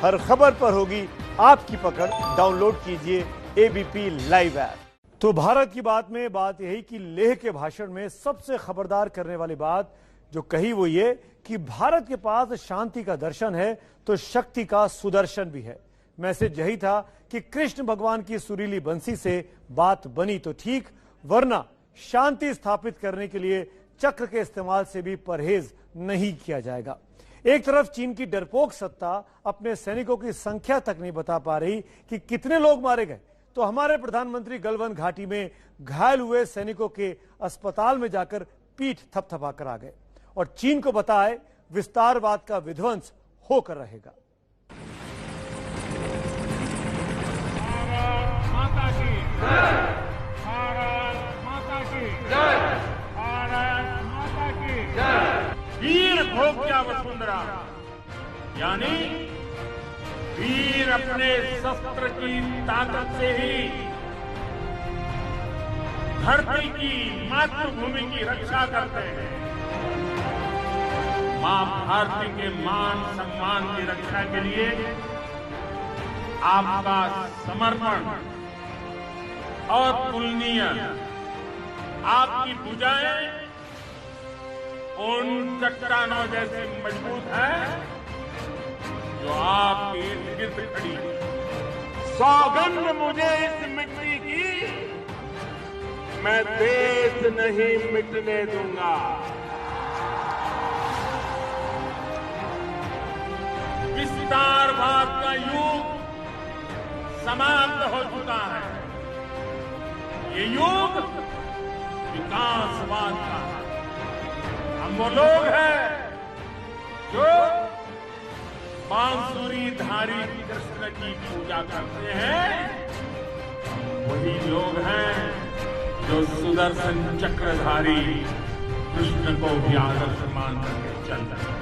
हर खबर पर होगी आपकी पकड़। डाउनलोड कीजिए एबीपी लाइव ऐप। तो भारत की बात में बात यही कि लेह के भाषण में सबसे खबरदार करने वाली बात जो कही वो ये कि भारत के पास शांति का दर्शन है तो शक्ति का सुदर्शन भी है। मैसेज यही था कि कृष्ण भगवान की सुरीली बंसी से बात बनी तो ठीक, वरना शांति स्थापित करने के लिए चक्र के इस्तेमाल से भी परहेज नहीं किया जाएगा। एक तरफ चीन की डरपोक सत्ता अपने सैनिकों की संख्या तक नहीं बता पा रही कि कितने लोग मारे गए, तो हमारे प्रधानमंत्री गलवान घाटी में घायल हुए सैनिकों के अस्पताल में जाकर पीठ थपथपाकर आ गए और चीन को बताए विस्तारवाद का विध्वंस होकर रहेगा। माता की जय, भारत माता की जय, भारत माता की जय। वीर भोग्या वसुंधरा यानी वीर अपने शस्त्र की ताकत से ही धरती की, मातृभूमि की रक्षा करते हैं। मां भारती के मान सम्मान की रक्षा के लिए आपका समर्पण और तुलनीय आपकी भुजाएं उन चट्टानों जैसी मजबूत है जो आपके इर्द गिर्द खड़ी। सौगंध मुझे इस मिट्टी की, मैं देश नहीं मिटने दूंगा। विस्तारवाद का युग समाप्त हो चुका है। ये युग विकासवाद का है। हम वो लोग हैं जो बांसुरीधारी कृष्ण की पूजा करते हैं, वही लोग हैं जो सुदर्शन चक्रधारी कृष्ण को भी आदर्श मान करके चल रहे हैं।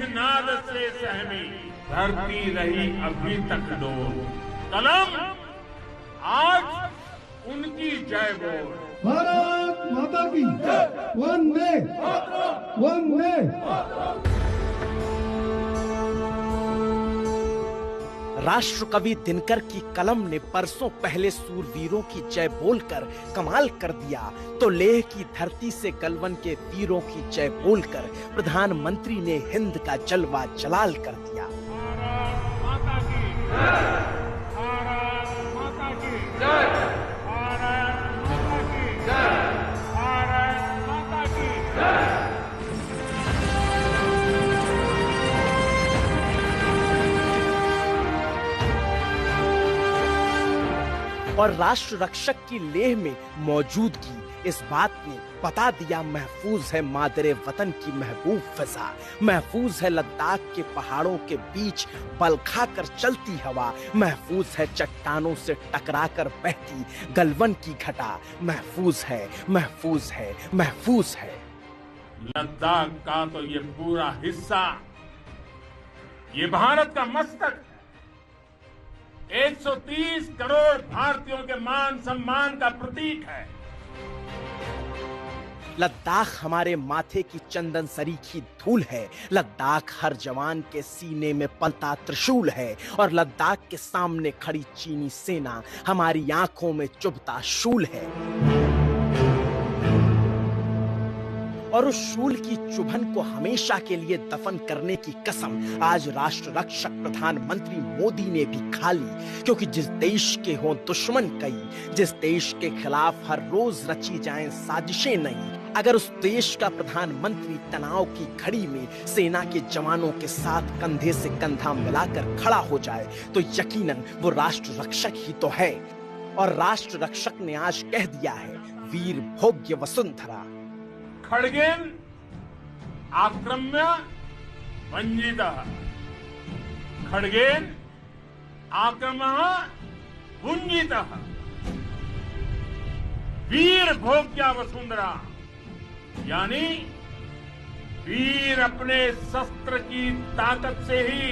नाद से सहमी धरती रही अभी तक डोर, कलम आज उनकी जय बोल। भारत माता की जय, वंदे वंदे। राष्ट्रकवि दिनकर की कलम ने परसों पहले सूरवीरों की जय बोलकर कमाल कर दिया, तो लेह की धरती से गलवान के वीरों की जय बोलकर प्रधानमंत्री ने हिंद का जलवा जलाल कर दिया। भारत माता की जय, भारत माता की जय, भारत माता की जय, भारत माता की जय। और राष्ट्र रक्षक की लेह में मौजूदगी इस बात ने बता दिया महफूज है मादरे वतन की महबूब फिजा, महफूज है लद्दाख के पहाड़ों के बीच बल खाकर चलती हवा, महफूज है चट्टानों से टकराकर बहती गलवान की घटा, महफूज है महफूज है महफूज है। लद्दाख का तो ये पूरा हिस्सा ये भारत का मस्तक है। 130 करोड़ भारतीयों के मान सम्मान का प्रतीक है। लद्दाख हमारे माथे की चंदन सरीखी धूल है, लद्दाख हर जवान के सीने में पलता त्रिशूल है, और लद्दाख के सामने खड़ी चीनी सेना हमारी आंखों में चुभता शूल है। और उस शूल की चुभन को हमेशा के लिए दफन करने की कसम आज राष्ट्र रक्षक प्रधानमंत्री मोदी ने भी खा ली, क्योंकि जिस देश के हों दुश्मन कई, जिस देश के खिलाफ हर रोज रची जाएं साजिशें नई, अगर उस देश का प्रधानमंत्री तनाव की घड़ी में सेना के जवानों के साथ कंधे से कंधा मिलाकर खड़ा हो जाए तो यकीनन वो राष्ट्र रक्षक ही तो है। और राष्ट्र रक्षक ने आज कह दिया है, वीर भोग्य वसुंधरा। खड्गेन आक्रम्य वंजितः, खड्गेन आक्रम्य भुंजितः, वीर भोग्या वसुंधरा यानी वीर अपने शस्त्र की ताकत से ही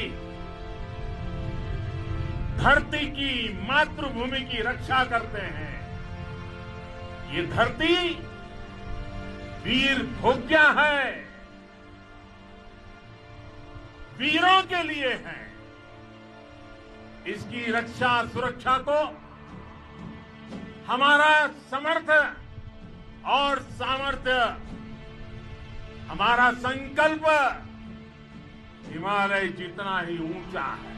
धरती की, मातृभूमि की रक्षा करते हैं। ये धरती वीर भोग्या है, वीरों के लिए है। इसकी रक्षा सुरक्षा को हमारा समर्थ और सामर्थ्य, हमारा संकल्प हिमालय जितना ही ऊंचा है।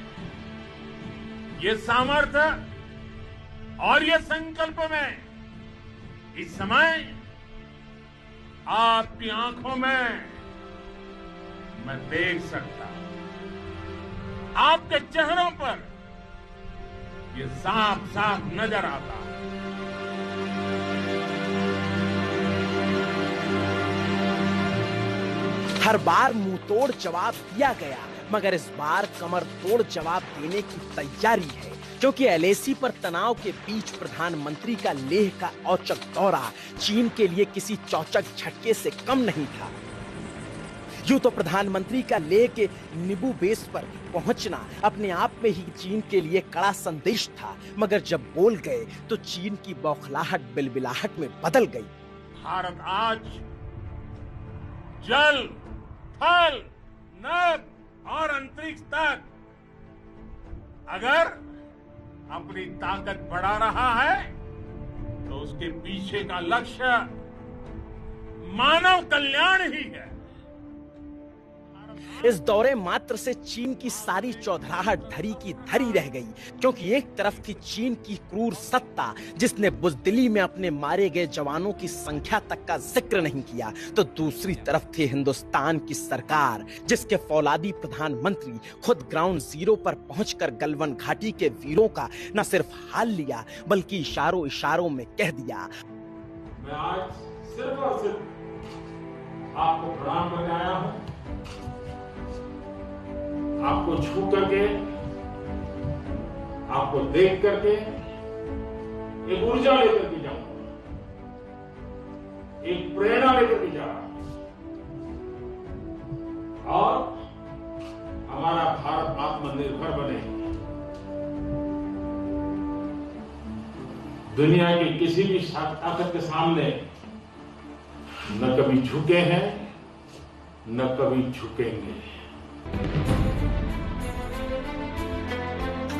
ये सामर्थ्य और ये संकल्प में इस समय आपकी आंखों में मैं देख सकता हूं। आपके चेहरों पर ये साफ साफ नजर आता है। हर बार मुंह तोड़ जवाब दिया गया, मगर इस बार कमर तोड़ जवाब देने की तैयारी है, क्योंकि एलएसी पर तनाव के बीच प्रधानमंत्री का लेह का औचक दौरा चीन के लिए किसी चौचक झटके से कम नहीं था। यूं तो प्रधानमंत्री का लेह के निबू बेस पर पहुंचना अपने आप में ही चीन के लिए कड़ा संदेश था, मगर जब बोल गए तो चीन की बौखलाहट बिलबिलाहट में बदल गई। भारत आज जल, थल, नभ और अंतरिक्ष तक अगर अपनी ताकत बढ़ा रहा है तो उसके पीछे का लक्ष्य मानव कल्याण ही है। इस दौरे मात्र से चीन की सारी चौधराहट धरी की धरी रह गई, क्योंकि एक तरफ थी चीन की क्रूर सत्ता जिसने बुजदिली में अपने मारे गए जवानों की संख्या तक का जिक्र नहीं किया, तो दूसरी तरफ थी हिंदुस्तान की सरकार जिसके फौलादी प्रधानमंत्री खुद ग्राउंड जीरो पर पहुंचकर गलवान घाटी के वीरों का न सिर्फ हाल लिया बल्कि इशारों इशारों में कह दिया, मैं आज सिर्फ और सिर्फ आपको प्रणाम करने आया हूं। आपको छू करके, आपको देख करके एक ऊर्जा लेकर के जाऊंगा, एक प्रेरणा लेकर के जा रहा हूं और हमारा भारत आत्मनिर्भर बने, दुनिया की किसी भी ताकत के सामने न कभी झुके हैं न कभी झुकेंगे।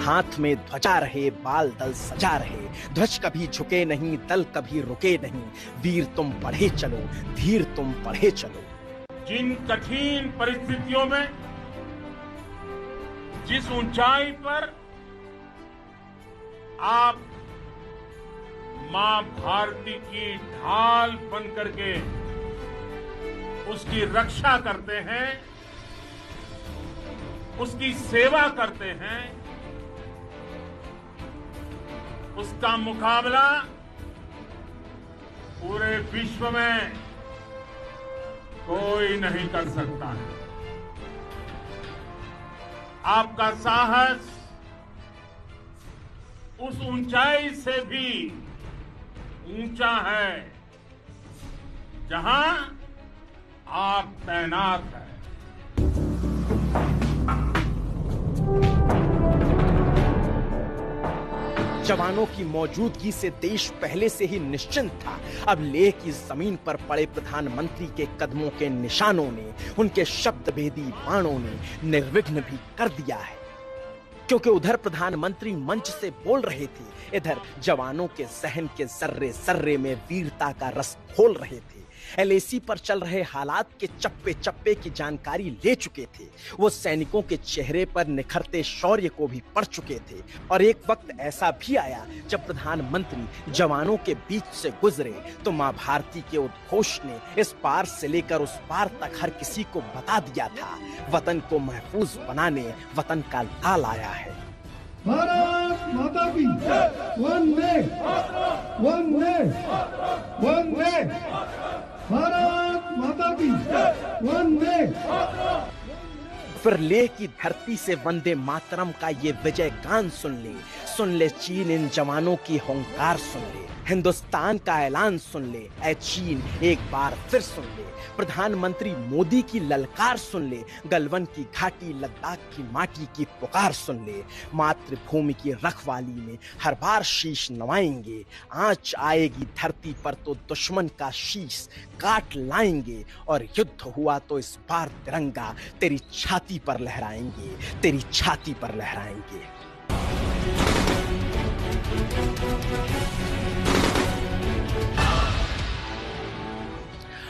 हाथ में ध्वजा रहे, बाल दल सजा रहे, ध्वज कभी झुके नहीं, दल कभी रुके नहीं, वीर तुम बढ़े चलो, धीर तुम बढ़े चलो। जिन कठिन परिस्थितियों में, जिस ऊंचाई पर आप मां भारती की ढाल बन करके उसकी रक्षा करते हैं, उसकी सेवा करते हैं, उसका मुकाबला पूरे विश्व में कोई नहीं कर सकता है। आपका साहस उस ऊंचाई से भी ऊंचा है जहां आप तैनात हैं। जवानों की मौजूदगी से देश पहले से ही निश्चिंत था। अब लेह की जमीन पर पड़े प्रधानमंत्री के कदमों के निशानों ने, उनके शब्दभेदी बाणों ने निर्विघ्न भी कर दिया है, क्योंकि उधर प्रधानमंत्री मंच से बोल रहे थे, इधर जवानों के जहन के सर्रे सर्रे में वीरता का रस घोल रहे थे। एलएसी पर चल रहे हालात के चप्पे चप्पे की जानकारी ले चुके थे। वो सैनिकों के चेहरे पर निखरते शौर्य को भी पढ़ चुके थे। और एक वक्त ऐसा भी आया जब प्रधानमंत्री जवानों के बीच से गुजरे तो मां भारती के उद्घोष ने इस पार से लेकर उस पार तक हर किसी को बता दिया था, वतन को महफूज बनाने वतन का लाल आया है। भारत माता की वंदे वंदे वंदे, भारत माता की वंदे। फिर लेह की धरती से वंदे मातरम का ये विजय गान सुन ले चीन इन जवानों की हुंकार सुन ले, हिंदुस्तान का ऐलान सुन ले, ऐ चीन एक बार फिर सुन ले, प्रधानमंत्री मोदी की ललकार सुन ले, गलवन की घाटी लद्दाख की माटी की पुकार सुन ले, मातृभूमि की रखवाली में हर बार शीश नवाएंगे, आंच आएगी धरती पर तो दुश्मन का शीश काट लाएंगे, और युद्ध हुआ तो इस बार तिरंगा तेरी छाती पर लहराएंगे, तेरी छाती पर लहराएंगे।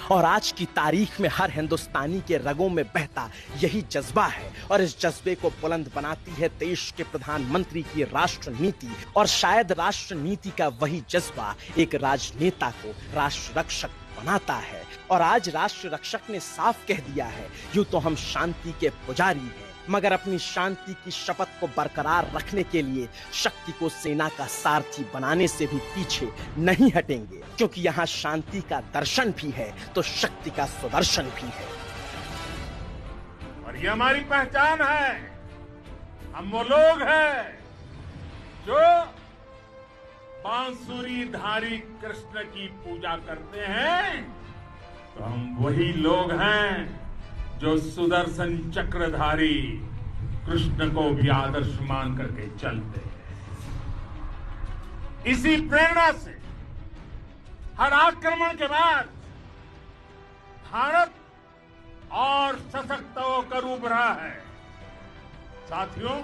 और आज की तारीख में हर हिंदुस्तानी के रगों में बहता यही जज्बा है, और इस जज्बे को बुलंद बनाती है देश के प्रधानमंत्री की राष्ट्र नीति, और शायद राष्ट्र नीति का वही जज्बा एक राजनेता को राष्ट्र रक्षक बनाता है। और आज राष्ट्र रक्षक ने साफ कह दिया है, यूं तो हम शांति के पुजारी हैं, मगर अपनी शांति की शपथ को बरकरार रखने के लिए शक्ति को सेना का सारथी बनाने से भी पीछे नहीं हटेंगे, क्योंकि यहाँ शांति का दर्शन भी है तो शक्ति का सुदर्शन भी है। और ये हमारी पहचान है। हम वो लोग हैं जो बांसुरी धारी कृष्ण की पूजा करते हैं, तो हम वही लोग हैं जो सुदर्शन चक्रधारी कृष्ण को भी आदर्श मान करके चलते हैं। इसी प्रेरणा से हर आक्रमण के बाद भारत और सशक्त होकर उभरा है। साथियों,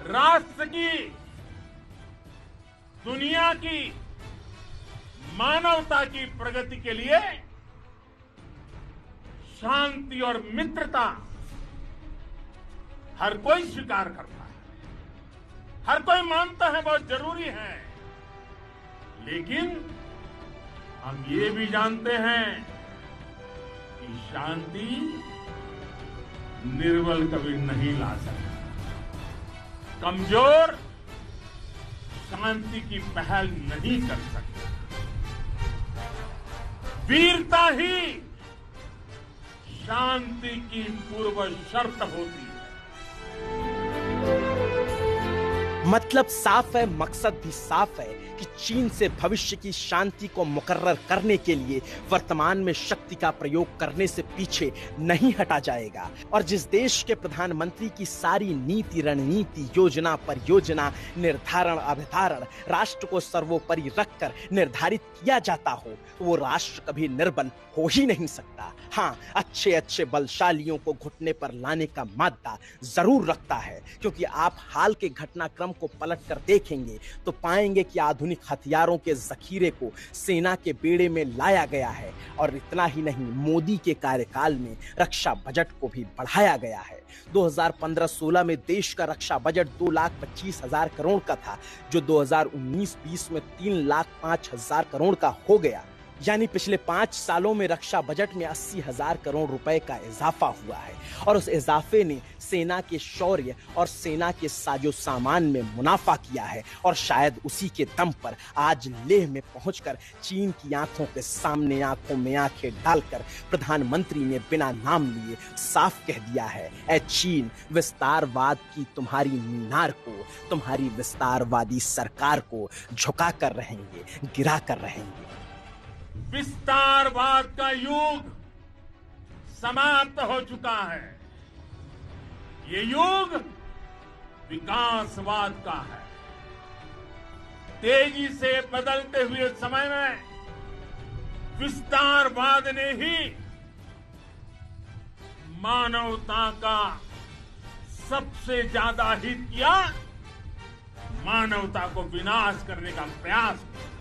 राष्ट्र की, दुनिया की, मानवता की प्रगति के लिए शांति और मित्रता हर कोई स्वीकार करता है, हर कोई मानता है बहुत जरूरी है, लेकिन हम ये भी जानते हैं कि शांति निर्बल कभी नहीं ला सकता, कमजोर शांति की पहल नहीं कर सकता। वीरता ही शांति की पूर्व शर्त होती है। मतलब साफ है, मकसद भी साफ है कि चीन से भविष्य की शांति को मुकर्रर करने के लिए वर्तमान में शक्ति का प्रयोग करने से पीछे नहीं हटा जाएगा। और जिस देश के प्रधानमंत्री की सारी नीति, रणनीति, योजना, परियोजना, निर्धारण, अवधारण राष्ट्र को सर्वोपरि रखकर निर्धारित किया जाता हो, वो राष्ट्र कभी निर्बल हो ही नहीं सकता। हाँ, अच्छे अच्छे बलशालियों को घुटने पर लाने का मादा जरूर रखता है, क्योंकि आप हाल के घटनाक्रम को पलट कर देखेंगे तो पाएंगे कि आधुनिक हथियारों के जखीरे को सेना के बेड़े में लाया गया है। और इतना ही नहीं, मोदी के कार्यकाल में रक्षा बजट को भी बढ़ाया गया है। 2015-16 में देश का रक्षा बजट 2,25,000 करोड़ का था, जो 2019-20 में 3,05,000 करोड़ का हो गया। यानी पिछले 5 सालों में रक्षा बजट में 80,000 करोड़ रुपए का इजाफा हुआ है। और उस इजाफे ने सेना के शौर्य और सेना के साजो सामान में मुनाफा किया है। और शायद उसी के दम पर आज लेह में पहुंचकर चीन की आंखों के सामने आंखों में आंखें डालकर प्रधानमंत्री ने बिना नाम लिए साफ कह दिया है, ऐ चीन, विस्तारवाद की तुम्हारी मीनार को, तुम्हारी विस्तारवादी सरकार को झुका कर रहेंगे, गिरा कर रहेंगे। विस्तारवाद का युग समाप्त हो चुका है। ये युग विकासवाद का है। तेजी से बदलते हुए समय में विस्तारवाद ने ही मानवता का सबसे ज्यादा हित किया, मानवता को विनाश करने का प्रयास किया।